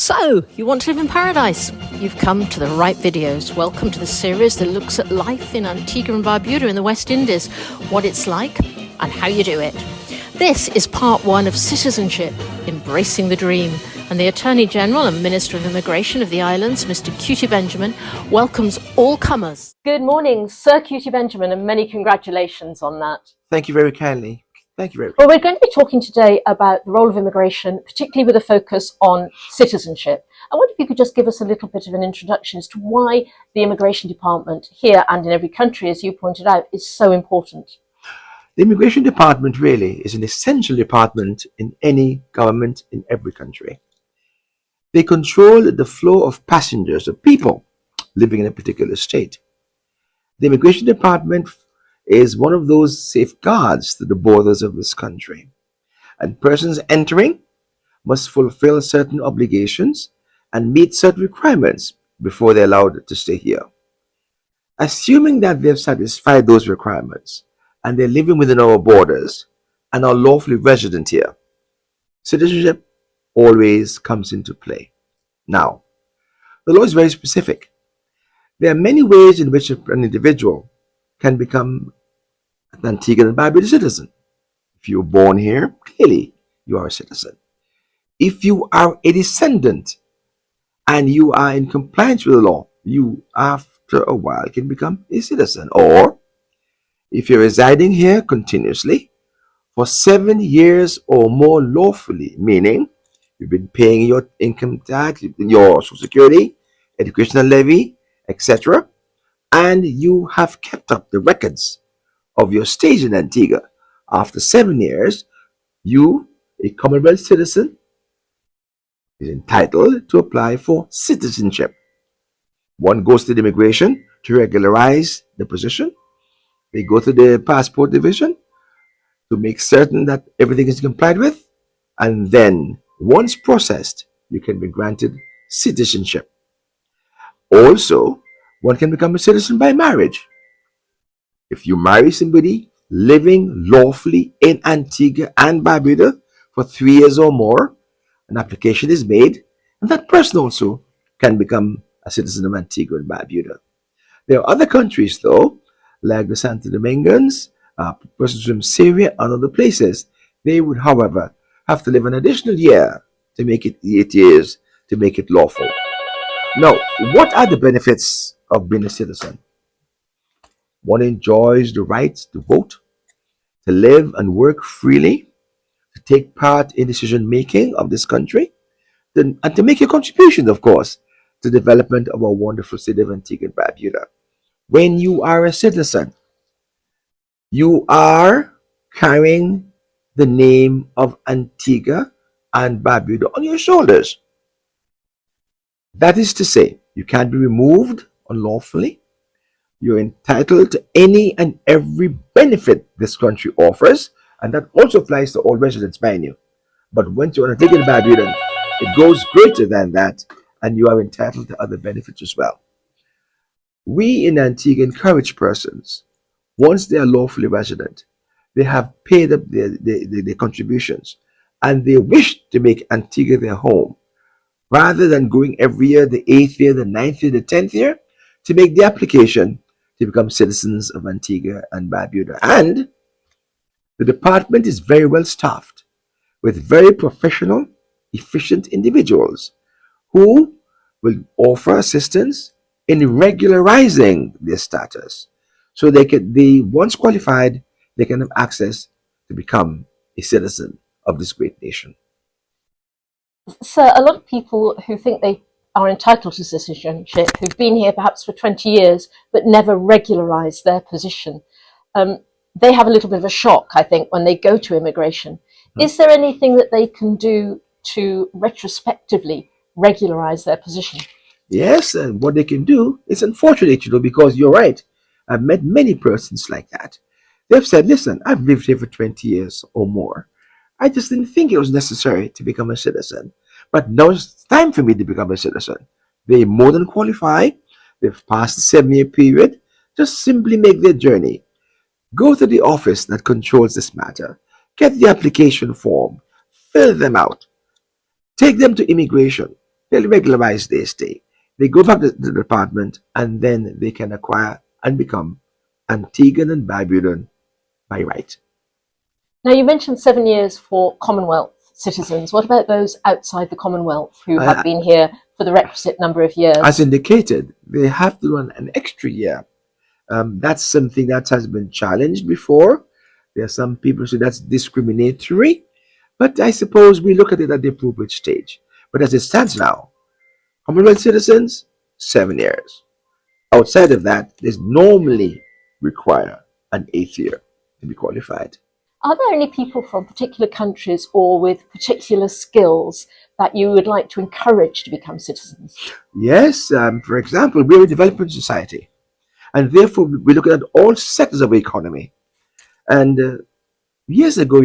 So, you want to live in paradise? You've come to the right videos. Welcome to the series that looks at life in Antigua and Barbuda in the West Indies, what it's like and how you do it. This is part one of Citizenship, Embracing the Dream, and the Attorney General and Minister of Immigration of the islands, Mr Cutie Benjamin, welcomes all comers. Good morning, Sir Cutie Benjamin, and many congratulations on that. Thank you very kindly. Thank you very much. Well, we're going to be talking today about the role of immigration, particularly with a focus on citizenship. I wonder if you could just give us a little bit of an introduction as to why the Immigration Department here and in every country, as you pointed out, is so important. The Immigration Department really is an essential department in any government in every country. They control the flow of passengers, of people living in a particular state. The Immigration Department is one of those safeguards to the borders of this country. And persons entering must fulfill certain obligations and meet certain requirements before they're allowed to stay here. Assuming that they've satisfied those requirements and they're living within our borders and are lawfully resident here, citizenship always comes into play. Now, the law is very specific. There are many ways in which an individual can become an Antigua and Barbuda citizen. If you're born here, clearly you are a citizen. If you are a descendant and you are in compliance with the law, you after a while can become a citizen. Or if you're residing here continuously for 7 years or more lawfully, meaning you've been paying your income tax, your social security, educational levy, etc., and you have kept up the records of your stage in Antigua. After 7 years, you, a Commonwealth citizen, is entitled to apply for citizenship. One goes to the immigration to regularize the position. They go to the passport division to make certain that everything is complied with. And then, once processed, you can be granted citizenship. Also, one can become a citizen by marriage. If you marry somebody living lawfully in Antigua and Barbuda for 3 years or more, an application is made, and that person also can become a citizen of Antigua and Barbuda. There are other countries, though, like the Santo Domingans, persons from Syria, and other places. They would, however, have to live an additional year to make it 8 years to make it lawful. Now, what are the benefits of being a citizen? One enjoys the right to vote, to live and work freely, to take part in decision making of this country, and to make a contribution, of course, to the development of our wonderful city of Antigua and Barbuda. When you are a citizen, you are carrying the name of Antigua and Barbuda on your shoulders. That is to say, you can't be removed unlawfully. You're entitled to any and every benefit this country offers, and that also applies to all residents, mind you. But once you're on Antigua and Barbuda, it goes greater than that, and you are entitled to other benefits as well. We in Antigua encourage persons, once they are lawfully resident, they have paid up their contributions, and they wish to make Antigua their home, rather than going every year, the 8th year, the 9th year, the 10th year, to make the application to become citizens of Antigua and Barbuda. And the department is very well staffed with very professional, efficient individuals who will offer assistance in regularizing their status. So they once qualified, they can have access to become a citizen of this great nation. Sir, a lot of people who think they are entitled to citizenship, who've been here perhaps for 20 years, but never regularised their position, they have a little bit of a shock, I think, when they go to immigration. Is there anything that they can do to retrospectively regularise their position? Yes, and what they can do is unfortunate, because you're right. I've met many persons like that. They've said, listen, I've lived here for 20 years or more. I just didn't think it was necessary to become a citizen. But now it's time for me to become a citizen. They more than qualify. They've passed the 7-year period. Just simply make their journey. Go to the office that controls this matter. Get the application form. Fill them out. Take them to immigration. They'll regularize their stay. They go back to the department and then they can acquire and become Antiguan and Barbudan by right. Now, you mentioned 7 years for Commonwealth citizens. What about those outside the Commonwealth who have been here for the requisite number of years? As indicated, they have to run an extra year. That's something that has been challenged before. There are some people who say that's discriminatory, but I suppose we look at it at the appropriate stage. But as it stands now, Commonwealth citizens, 7 years. Outside of that, they normally require an 8th year to be qualified. Are there any people from particular countries or with particular skills that you would like to encourage to become citizens? Yes, for example, we're a developing society, and therefore we look at all sectors of the economy. And years ago,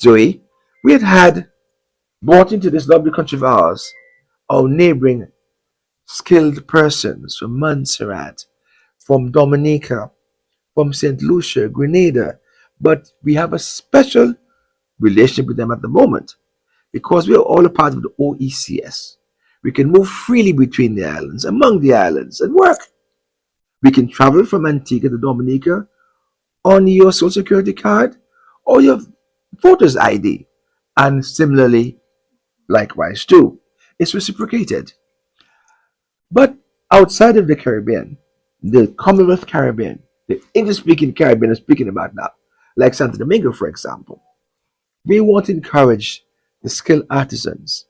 Zoe, we had brought into this lovely country of ours our neighboring skilled persons from Montserrat, from Dominica, from St. Lucia, Grenada, but we have a special relationship with them at the moment because we are all a part of the OECS. We can move freely between the islands, among the islands, and work. We can travel from Antigua to Dominica on your Social Security card or your voter's ID, and similarly, likewise too. It's reciprocated. But outside of the Caribbean, the Commonwealth Caribbean, the English-speaking Caribbean I'm speaking about now, like Santo Domingo, for example, we want to encourage the skilled artisans.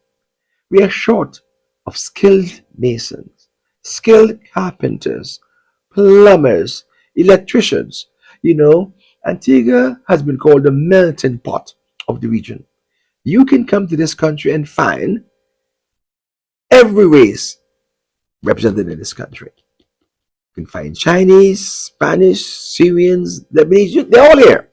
We are short of skilled masons, skilled carpenters, plumbers, electricians. Antigua has been called the melting pot of the region. You can come to this country and find every race represented in this country. You can find Chinese, Spanish, Syrians, Lebanese, they're all here.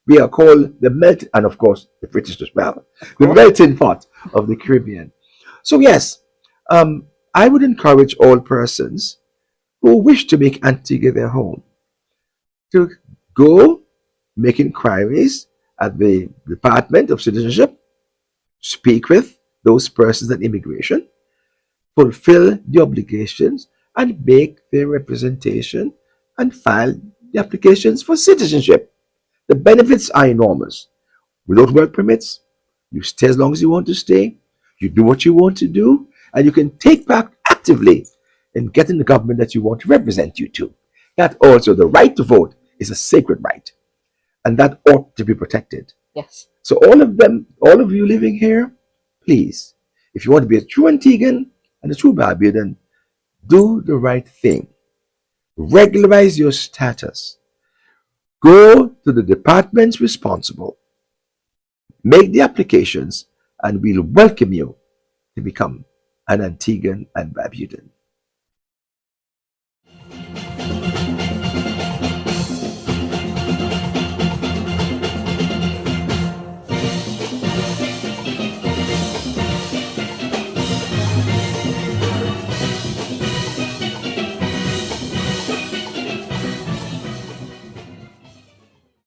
We are called the melting, and of course the British as well, the melting pot of the Caribbean. So yes, I would encourage all persons who wish to make Antigua their home to go make inquiries at the Department of Citizenship, speak with those persons at immigration, fulfill the obligations, and make their representation and file the applications for citizenship. The benefits are enormous. Without work permits, you stay as long as you want to stay, you do what you want to do, and you can take part actively in getting the government that you want to represent you to. That also, the right to vote is a sacred right, and that ought to be protected. Yes. So all of you living here, please, if you want to be a true Antiguan and a true Barbudan, do the right thing. Regularize your status. Go to the departments responsible. Make the applications, and we'll welcome you to become an Antiguan and Barbudan.